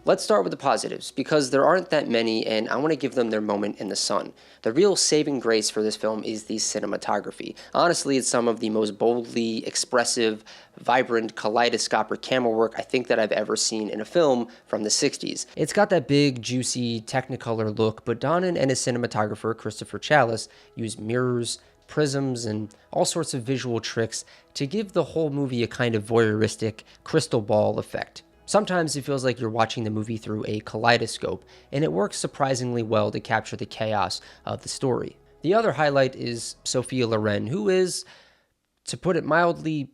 Let's start with the positives, because there aren't that many, and I want to give them their moment in the sun. The real saving grace for this film is the cinematography. Honestly, it's some of the most boldly expressive, vibrant, kaleidoscopic camera work I think that I've ever seen in a film from the 60s. It's got that big, juicy, technicolor look, but Donen and his cinematographer, Christopher Chalice, use mirrors, prisms, and all sorts of visual tricks to give the whole movie a kind of voyeuristic crystal ball effect. Sometimes it feels like you're watching the movie through a kaleidoscope, and it works surprisingly well to capture the chaos of the story. The other highlight is Sophie Loren, who is, to put it mildly,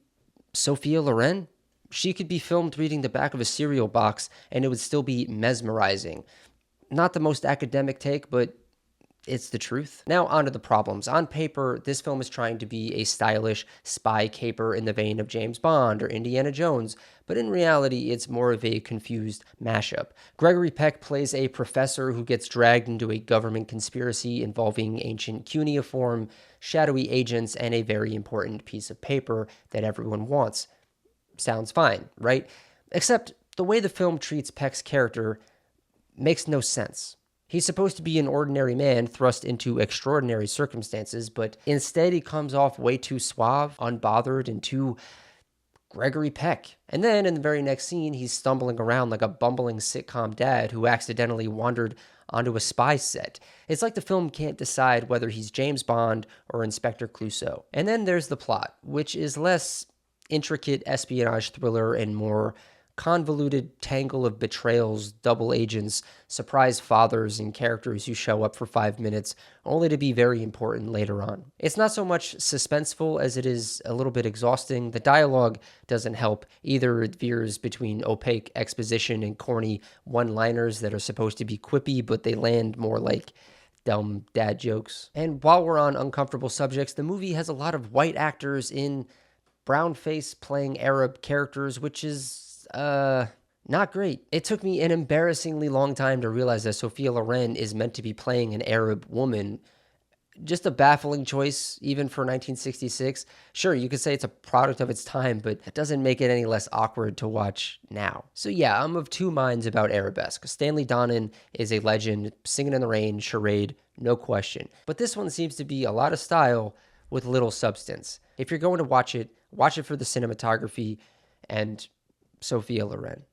Sophia Loren? She could be filmed reading the back of a cereal box, and it would still be mesmerizing. Not the most academic take, but it's the truth. Now onto the problems. On paper, this film is trying to be a stylish spy caper in the vein of James Bond or Indiana Jones, but in reality, it's more of a confused mashup. Gregory Peck plays a professor who gets dragged into a government conspiracy involving ancient cuneiform, shadowy agents, and a very important piece of paper that everyone wants. Sounds fine, right? Except the way the film treats Peck's character makes no sense. He's supposed to be an ordinary man thrust into extraordinary circumstances, but instead he comes off way too suave, unbothered, and too Gregory Peck. And then in the very next scene, he's stumbling around like a bumbling sitcom dad who accidentally wandered onto a spy set. It's like the film can't decide whether he's James Bond or Inspector Clouseau. And then there's the plot, which is less intricate espionage thriller and more convoluted tangle of betrayals, double agents, surprise fathers, and characters who show up for 5 minutes, only to be very important later on. It's not so much suspenseful as it is a little bit exhausting. The dialogue doesn't help. Either it veers between opaque exposition and corny one-liners that are supposed to be quippy, but they land more like dumb dad jokes. And while we're on uncomfortable subjects, the movie has a lot of white actors in brown face playing Arab characters, which is not great. It took me an embarrassingly long time to realize that Sophia Loren is meant to be playing an Arab woman. Just a baffling choice, even for 1966. Sure, you could say it's a product of its time, but that doesn't make it any less awkward to watch now. So yeah, I'm of two minds about Arabesque. Stanley Donen is a legend, Singing in the Rain, charade, no question. But this one seems to be a lot of style with little substance. If you're going to watch it for the cinematography and Sophia Loren.